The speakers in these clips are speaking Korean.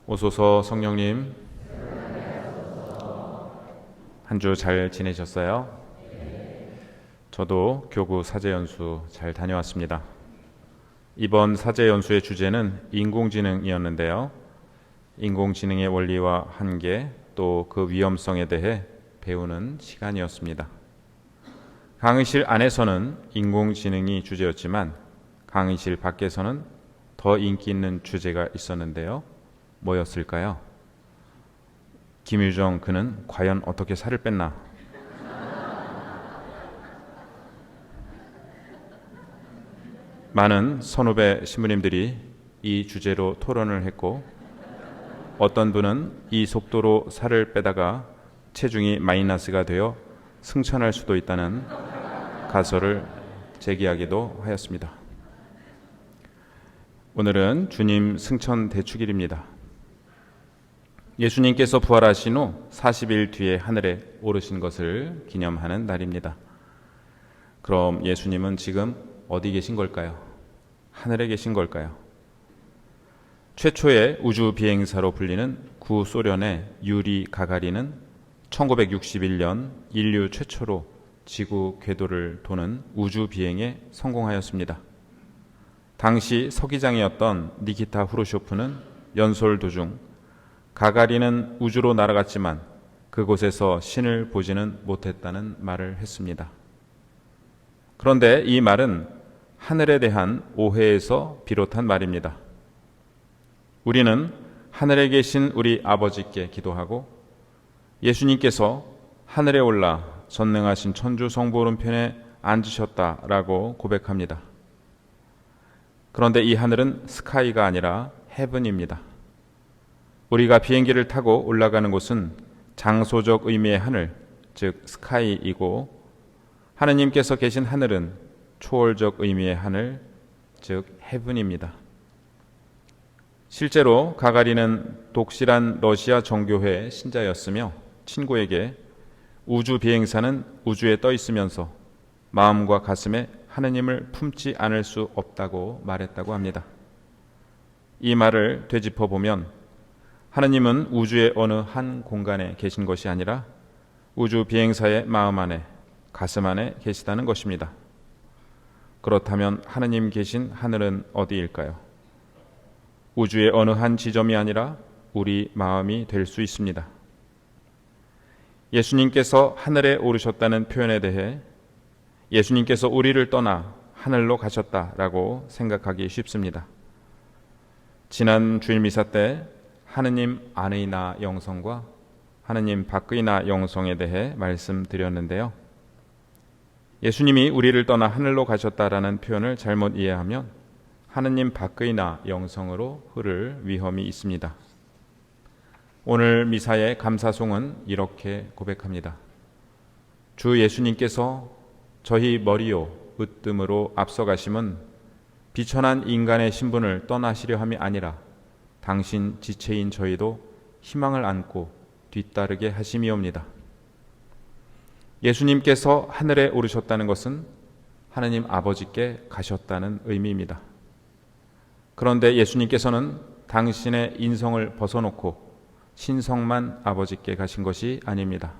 오소서 성령님, 한 주 잘 지내셨어요? 저도 교구 사제연수 잘 다녀왔습니다. 이번 사제연수의 주제는 인공지능이었는데요. 인공지능의 원리와 한계, 또 그 위험성에 대해 배우는 시간이었습니다. 강의실 안에서는 인공지능이 주제였지만 강의실 밖에서는 더 인기 있는 주제가 있었는데요. 뭐였을까요? 김유정 그는 과연 어떻게 살을 뺐나? 많은 선후배 신부님들이 이 주제로 토론을 했고 어떤 분은 이 속도로 살을 빼다가 체중이 마이너스가 되어 승천할 수도 있다는 가설을 제기하기도 하였습니다. 오늘은 주님 승천 대축일입니다. 예수님께서 부활하신 후 40일 뒤에 하늘에 오르신 것을 기념하는 날입니다. 그럼 예수님은 지금 어디 계신 걸까요? 하늘에 계신 걸까요? 최초의 우주 비행사로 불리는 구소련의 유리 가가린은 1961년 인류 최초로 지구 궤도를 도는 우주 비행에 성공하였습니다. 당시 서기장이었던 니키타 후르쇼프는 연솔 도중 가가린은 우주로 날아갔지만 그곳에서 신을 보지는 못했다는 말을 했습니다. 그런데 이 말은 하늘에 대한 오해에서 비롯한 말입니다. 우리는 하늘에 계신 우리 아버지께 기도하고 예수님께서 하늘에 올라 전능하신 천주 성부 오른편에 앉으셨다라고 고백합니다. 그런데 이 하늘은 스카이가 아니라 헤븐입니다. 우리가 비행기를 타고 올라가는 곳은 장소적 의미의 하늘, 즉 스카이이고 하느님께서 계신 하늘은 초월적 의미의 하늘, 즉 헤븐입니다. 실제로 가가린은 독실한 러시아 정교회 신자였으며 친구에게 우주 비행사는 우주에 떠 있으면서 마음과 가슴에 하느님을 품지 않을 수 없다고 말했다고 합니다. 이 말을 되짚어 보면 하느님은 우주의 어느 한 공간에 계신 것이 아니라 우주 비행사의 마음 안에, 가슴 안에 계시다는 것입니다. 그렇다면 하느님 계신 하늘은 어디일까요? 우주의 어느 한 지점이 아니라 우리 마음이 될 수 있습니다. 예수님께서 하늘에 오르셨다는 표현에 대해 예수님께서 우리를 떠나 하늘로 가셨다라고 생각하기 쉽습니다. 지난 주일 미사 때 하느님 안의 나 영성과 하느님 밖의 나 영성에 대해 말씀드렸는데요. 예수님이 우리를 떠나 하늘로 가셨다라는 표현을 잘못 이해하면 하느님 밖의 나 영성으로 흐를 위험이 있습니다. 오늘 미사의 감사송은 이렇게 고백합니다. 주 예수님께서 저희 머리요 으뜸으로 앞서가심은 비천한 인간의 신분을 떠나시려 함이 아니라 당신 지체인 저희도 희망을 안고 뒤따르게 하심이옵니다. 예수님께서 하늘에 오르셨다는 것은 하느님 아버지께 가셨다는 의미입니다. 그런데 예수님께서는 당신의 인성을 벗어놓고 신성만 아버지께 가신 것이 아닙니다.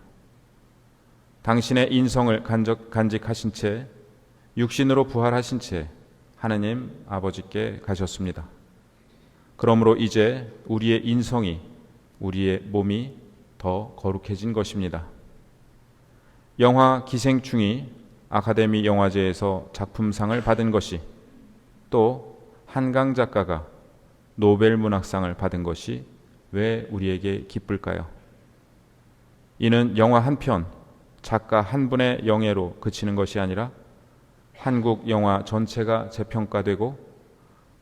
당신의 인성을 간직하신 채 육신으로 부활하신 채 하느님 아버지께 가셨습니다. 그러므로 이제 우리의 인성이, 우리의 몸이 더 거룩해진 것입니다. 영화 기생충이 아카데미 영화제에서 작품상을 받은 것이, 또 한강 작가가 노벨 문학상을 받은 것이 왜 우리에게 기쁠까요? 이는 영화 한 편, 작가 한 분의 영예로 그치는 것이 아니라 한국 영화 전체가 재평가되고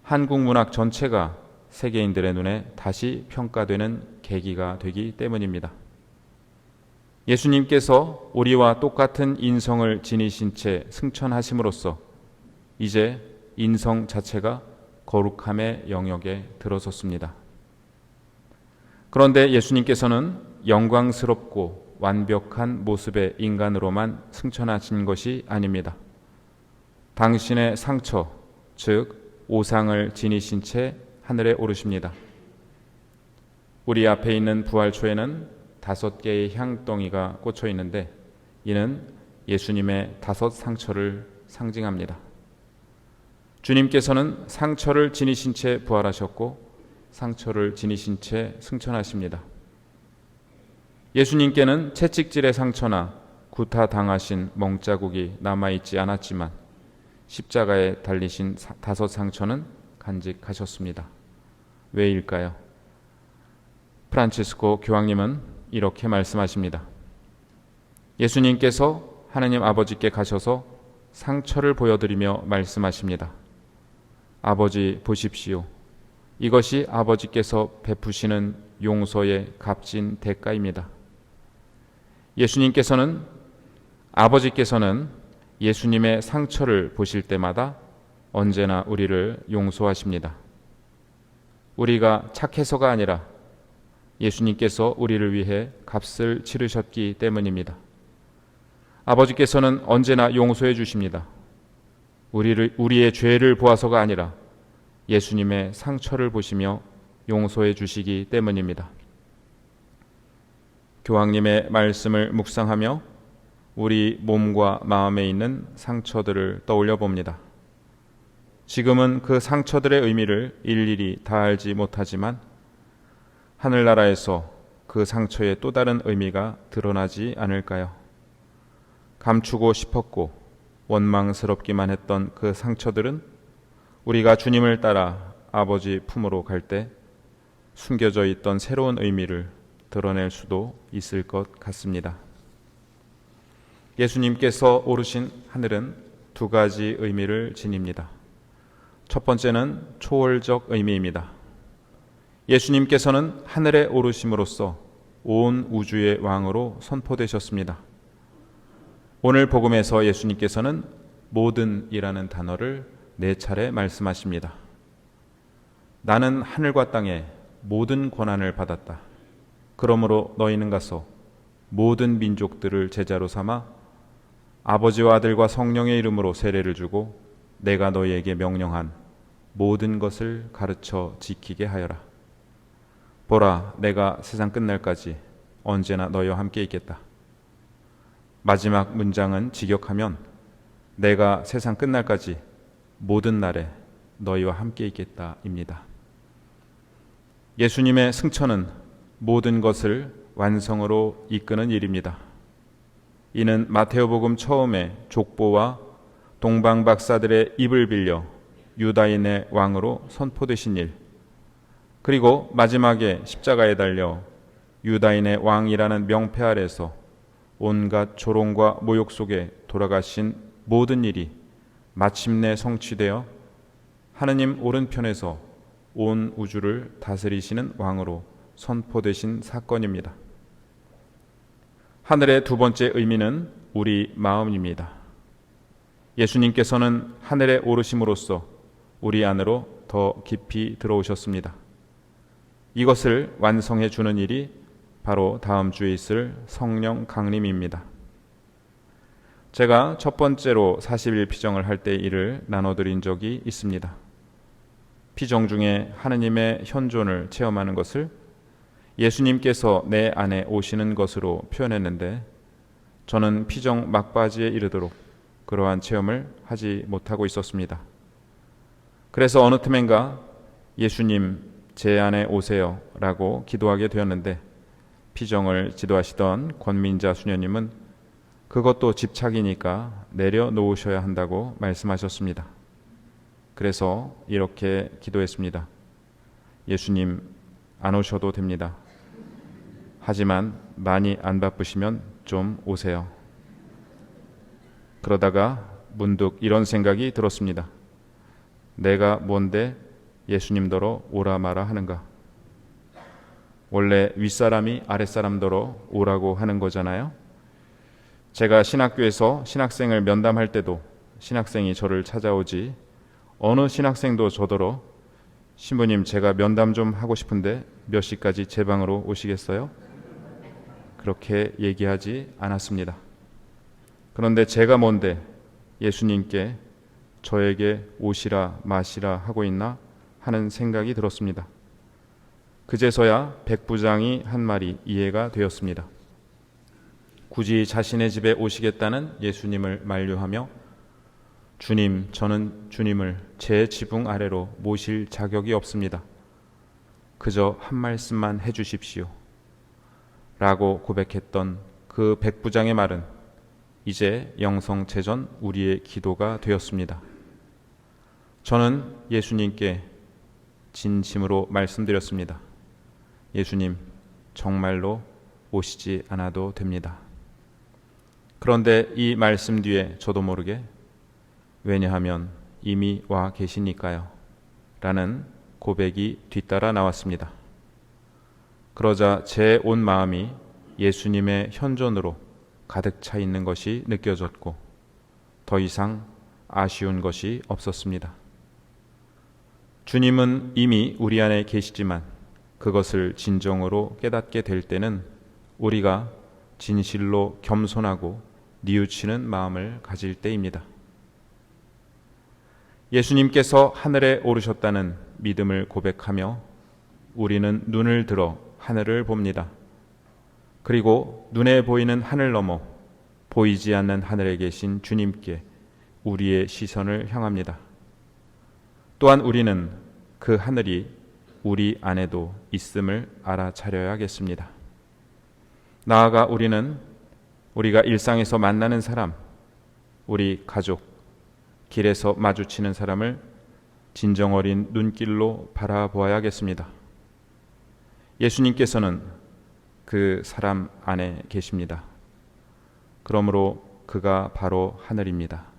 한국 문학 전체가 세계인들의 눈에 다시 평가되는 계기가 되기 때문입니다. 예수님께서 우리와 똑같은 인성을 지니신 채 승천하심으로써 이제 인성 자체가 거룩함의 영역에 들어섰습니다. 그런데 예수님께서는 영광스럽고 완벽한 모습의 인간으로만 승천하신 것이 아닙니다. 당신의 상처, 즉 오상을 지니신 채 하늘에 오르십니다. 우리 앞에 있는 부활초에는 5개의 향덩이가 꽂혀 있는데 이는 예수님의 5 상처를 상징합니다. 주님께서는 상처를 지니신 채 부활하셨고 상처를 지니신 채 승천하십니다. 예수님께는 채찍질의 상처나 구타당하신 멍자국이 남아있지 않았지만 십자가에 달리신 5 상처는 간직하셨습니다. 왜일까요? 프란치스코 교황님은 이렇게 말씀하십니다. 예수님께서 하느님 아버지께 가셔서 상처를 보여드리며 말씀하십니다. 아버지 보십시오. 이것이 아버지께서 베푸시는 용서의 값진 대가입니다. 아버지께서는 예수님의 상처를 보실 때마다 언제나 우리를 용서하십니다. 우리가 착해서가 아니라 예수님께서 우리를 위해 값을 치르셨기 때문입니다. 아버지께서는 언제나 용서해 주십니다. 우리의 죄를 보아서가 아니라 예수님의 상처를 보시며 용서해 주시기 때문입니다. 교황님의 말씀을 묵상하며 우리 몸과 마음에 있는 상처들을 떠올려 봅니다. 지금은 그 상처들의 의미를 일일이 다 알지 못하지만 하늘나라에서 그 상처의 또 다른 의미가 드러나지 않을까요? 감추고 싶었고 원망스럽기만 했던 그 상처들은 우리가 주님을 따라 아버지 품으로 갈 때 숨겨져 있던 새로운 의미를 드러낼 수도 있을 것 같습니다. 예수님께서 오르신 하늘은 2가지 의미를 지닙니다. 첫 번째는 초월적 의미입니다. 예수님께서는 하늘에 오르심으로써 온 우주의 왕으로 선포되셨습니다. 오늘 복음에서 예수님께서는 모든이라는 단어를 4차례 말씀하십니다. 나는 하늘과 땅에 모든 권한을 받았다. 그러므로 너희는 가서 모든 민족들을 제자로 삼아 아버지와 아들과 성령의 이름으로 세례를 주고 내가 너희에게 명령한 모든 것을 가르쳐 지키게 하여라. 보라, 내가 세상 끝날까지 언제나 너희와 함께 있겠다. 마지막 문장은 직역하면 내가 세상 끝날까지 모든 날에 너희와 함께 있겠다입니다. 예수님의 승천은 모든 것을 완성으로 이끄는 일입니다. 이는 마테오복음 처음에 족보와 동방 박사들의 입을 빌려 유다인의 왕으로 선포되신 일, 그리고 마지막에 십자가에 달려 유다인의 왕이라는 명패 아래서 온갖 조롱과 모욕 속에 돌아가신 모든 일이 마침내 성취되어 하느님 오른편에서 온 우주를 다스리시는 왕으로 선포되신 사건입니다. 하늘의 2번째 의미는 우리 마음입니다. 예수님께서는 하늘에 오르심으로써 우리 안으로 더 깊이 들어오셨습니다. 이것을 완성해 주는 일이 바로 다음 주에 있을 성령 강림입니다. 제가 첫 번째로 40일 피정을 할 때 이를 나눠드린 적이 있습니다. 피정 중에 하느님의 현존을 체험하는 것을 예수님께서 내 안에 오시는 것으로 표현했는데 저는 피정 막바지에 이르도록 그러한 체험을 하지 못하고 있었습니다. 그래서 어느 틈엔가 예수님 제 안에 오세요 라고 기도하게 되었는데 피정을 지도하시던 권민자 수녀님은 그것도 집착이니까 내려놓으셔야 한다고 말씀하셨습니다. 그래서 이렇게 기도했습니다. 예수님 안 오셔도 됩니다. 하지만 많이 안 바쁘시면 좀 오세요. 그러다가 문득 이런 생각이 들었습니다. 내가 뭔데 예수님더러 오라 마라 하는가? 원래 윗사람이 아랫사람더러 오라고 하는 거잖아요. 제가 신학교에서 신학생을 면담할 때도 신학생이 저를 찾아오지 어느 신학생도 저더러 신부님 제가 면담 좀 하고 싶은데 몇 시까지 제 방으로 오시겠어요? 그렇게 얘기하지 않았습니다. 그런데 제가 뭔데 예수님께 저에게 오시라 마시라 하고 있나 하는 생각이 들었습니다. 그제서야 백부장이 한 말이 이해가 되었습니다. 굳이 자신의 집에 오시겠다는 예수님을 만류하며 주님, 저는 주님을 제 지붕 아래로 모실 자격이 없습니다. 그저 한 말씀만 해주십시오. 라고 고백했던 그 백부장의 말은 이제 영성체전 우리의 기도가 되었습니다. 저는 예수님께 진심으로 말씀드렸습니다. 예수님, 정말로 오시지 않아도 됩니다. 그런데 이 말씀 뒤에 저도 모르게 왜냐하면 이미 와 계시니까요 라는 고백이 뒤따라 나왔습니다. 그러자 제 온 마음이 예수님의 현존으로 가득 차 있는 것이 느껴졌고 더 이상 아쉬운 것이 없었습니다. 주님은 이미 우리 안에 계시지만 그것을 진정으로 깨닫게 될 때는 우리가 진실로 겸손하고 뉘우치는 마음을 가질 때입니다. 예수님께서 하늘에 오르셨다는 믿음을 고백하며 우리는 눈을 들어 하늘을 봅니다. 그리고 눈에 보이는 하늘 너머 보이지 않는 하늘에 계신 주님께 우리의 시선을 향합니다. 또한 우리는 그 하늘이 우리 안에도 있음을 알아차려야겠습니다. 나아가 우리는 우리가 일상에서 만나는 사람, 우리 가족, 길에서 마주치는 사람을 진정 어린 눈길로 바라보아야겠습니다. 예수님께서는 그 사람 안에 계십니다. 그러므로 그가 바로 하늘입니다.